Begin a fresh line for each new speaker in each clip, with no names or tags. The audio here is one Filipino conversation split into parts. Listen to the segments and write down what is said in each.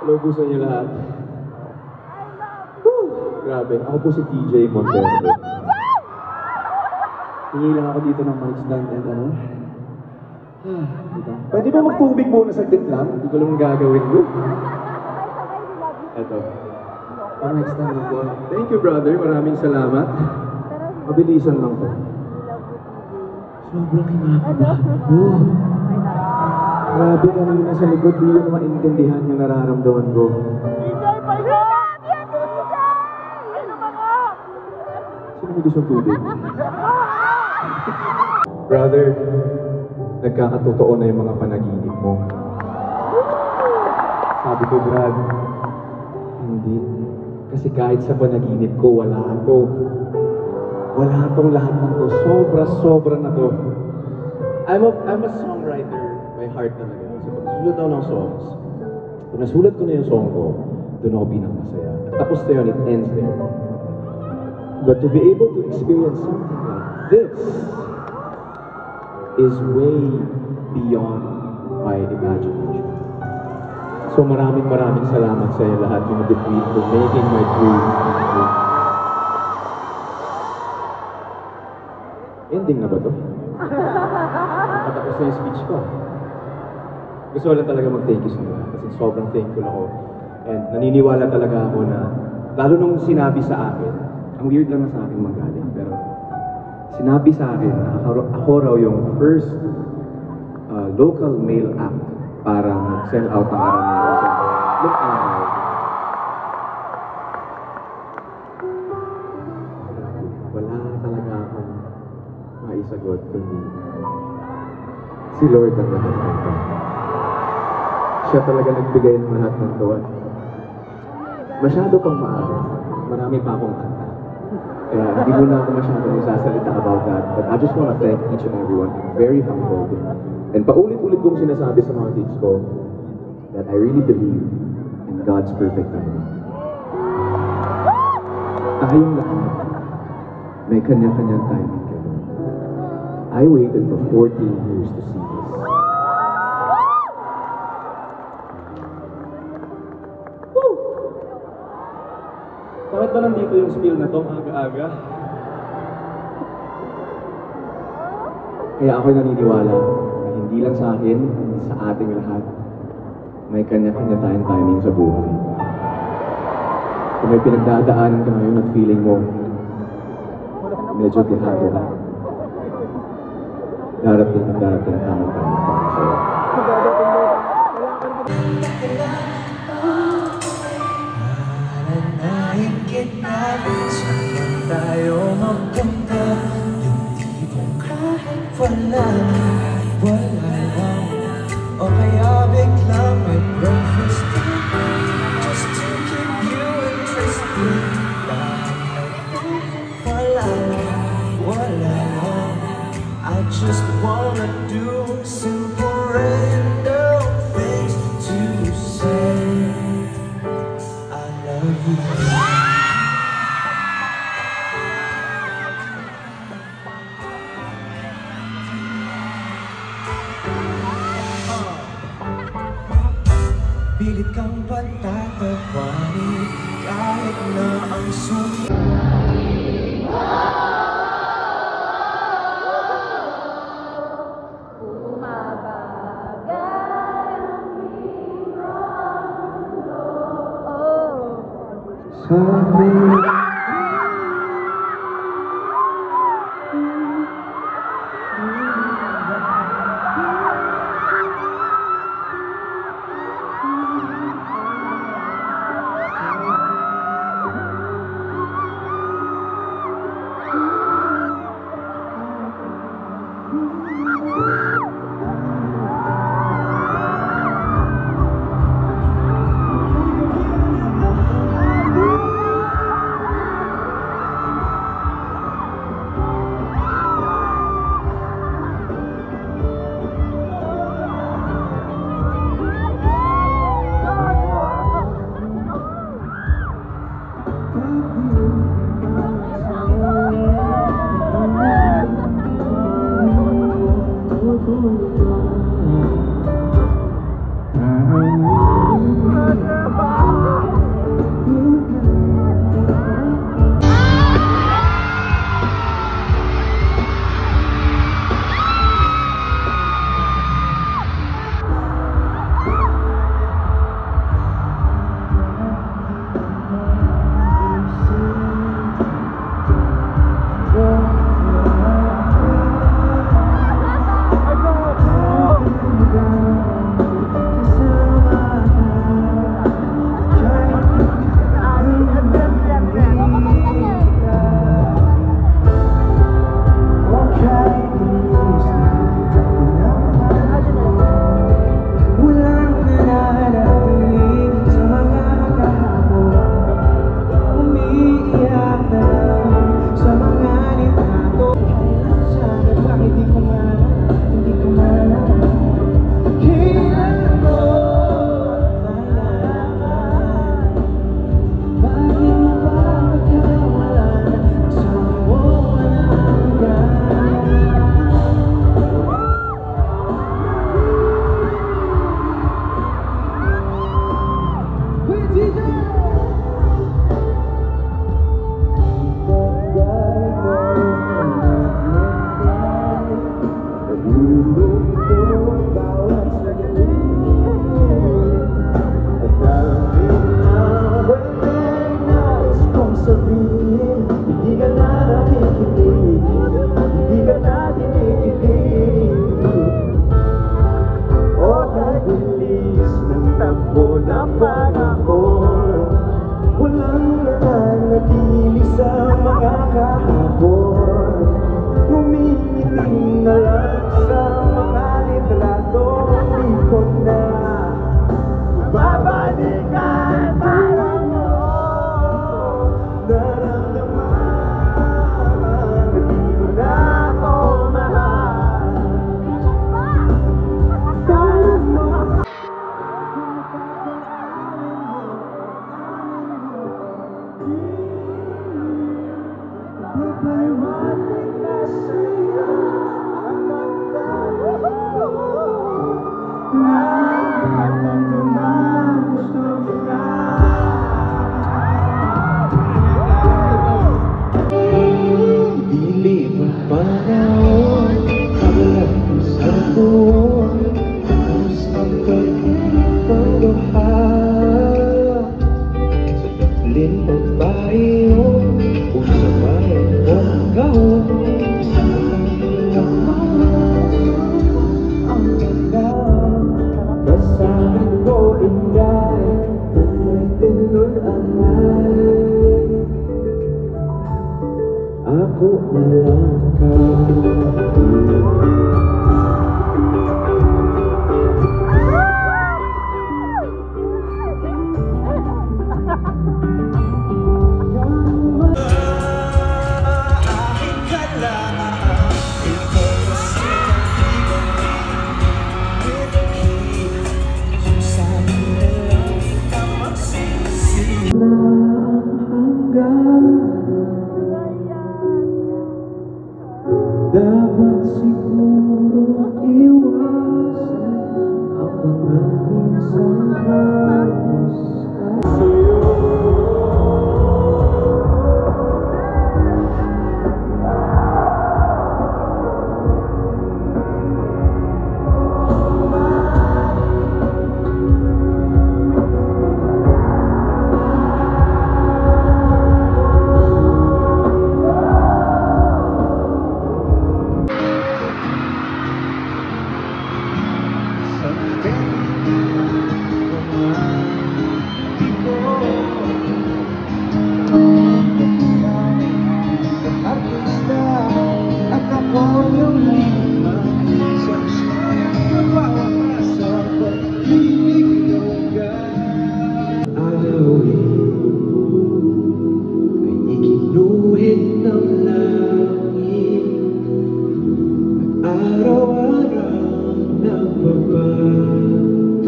Hello po sa inyo lahat. Grabe, ako po si TJ Montero. Hingi lang ako dito ng mic stand and ano. Pwede ba magtubig muna saglit lang? Hindi ko lang gagawin ko. Eto. Mic stand lang po. Thank you brother, maraming salamat. Mabilisan lang po. Sobrang kinakabahan ako. Grabe kanina sa likod, di ko maintindihan yung nararamdaman ko.
DJ, pagod! Yan, DJ! Ano ba nga?
Sino may gustong tubig? Brother, nagkakatotoo na yung mga panaginip mo. Sabi ko, Brad, hindi. Kasi kahit sa panaginip ko, wala to. Wala tong lahat ng to. Sobra na to. I'm a songwriter. By heart talaga. So, pag nasulat ako ng songs, kung nasulat ko na yung song ko, doon ako pinakamasaya. At tapos na yun, it ends there. But to be able to experience something like this is way beyond my imagination. So maraming salamat sa inyo lahat yung nag-tweet for making my dream come true. Ending na ba to? Patapos na yung speech ko. Gusto ko lang talaga mag-thank you sa inyo kasi sobrang thankful ako. And naniniwala talaga ako na, lalo nung sinabi sa akin, ang weird lang sa akin magaling, pero sinabi sa akin na ako raw yung first local male act para mag-sell out ang Araneta. So, look out. Wala talaga akong maisagot kundi si Lord ang nagkakanta. Siya talaga nagbigay ng lahat ng tuwan. Masyado pang maaga. Marami pa akong kanta. Kaya hindi mo na ako masyadong magsasalita about that. But I just want to thank each and everyone. I'm very humbled. And paulit-ulit kong sinasabi sa mga kids ko that I really believe in God's perfect timing. Tayong lahat, may kanya-kanyang timing kayo. I waited for 14 years to see this. Bakit ba nandito yung spill na to, aga-aga? Kaya ako'y naniniwala na hindi lang sa akin, hindi sa ating lahat, may kanya-kanya tayong timing sa buhay. Kung may pinagdadaanan ka ngayon at feeling mo, medyo dehado ka. darating ang tamang time para sa'yo.
Nanahin kita, saan tayo magpunta? Yung tipong kahit wala lang, o kaya biglang may breakfast just to keep you interested. Wala lang, I just wanna do simple random things to say I love you. Pilit kang patatawanin kahit na ang sulit.
Sabi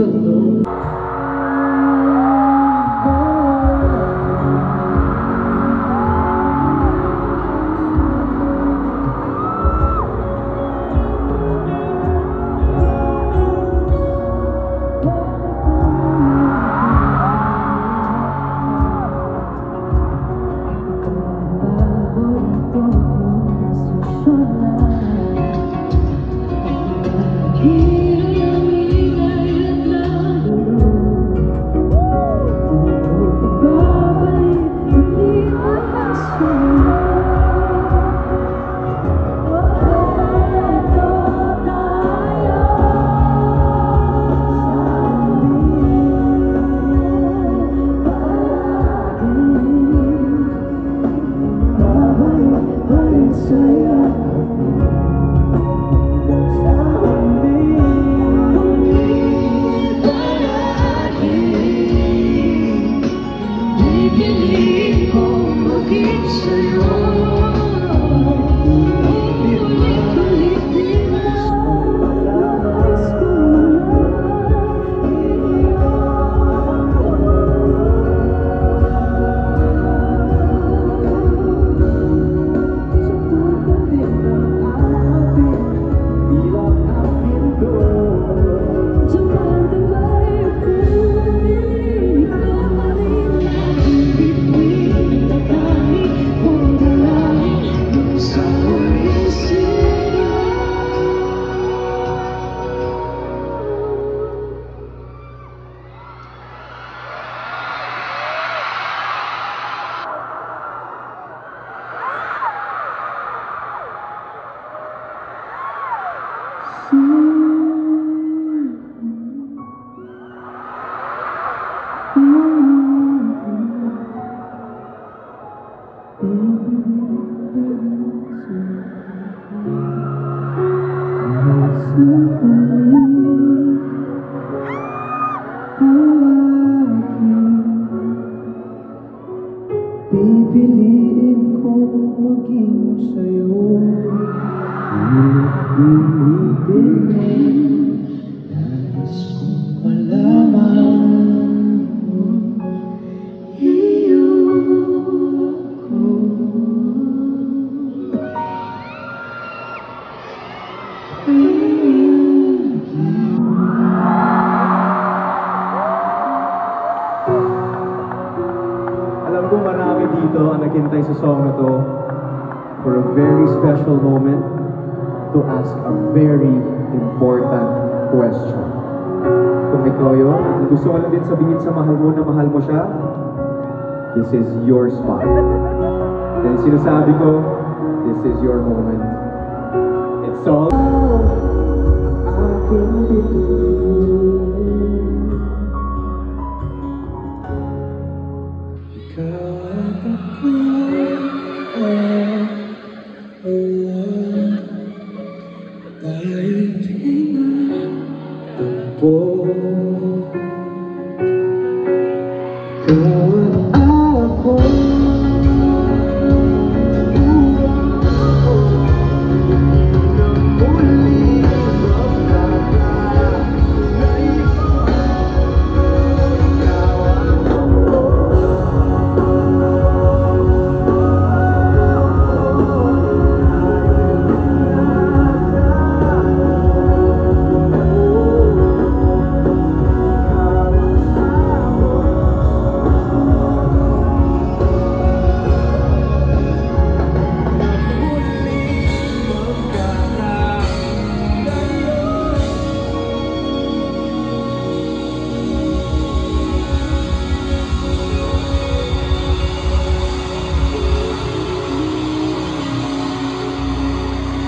tanong. Pipiliin kong maging sa'yo. Nais kong malaman mo, iyo ko.
Alam ko marami dito ang naghintay sa song na to for a very special moment to ask a very important question. Kung ikaw yun, at gusto mo lang din sabihin sa mahal mo na mahal mo siya, this is your spot. Then sinasabi ko, this is your moment. It's all
Aking bituin. Ikaw at ako tayo'y tinatagpo. Ikaw at ako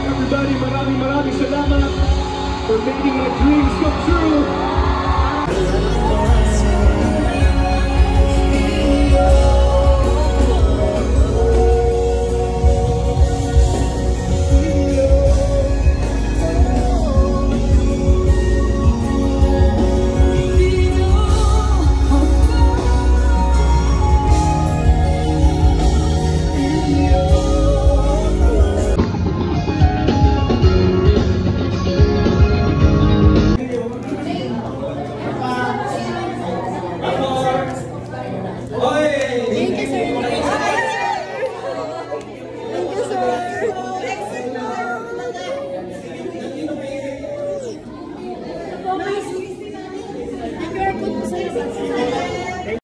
Everybody, maraming salamat for making my dreams come true.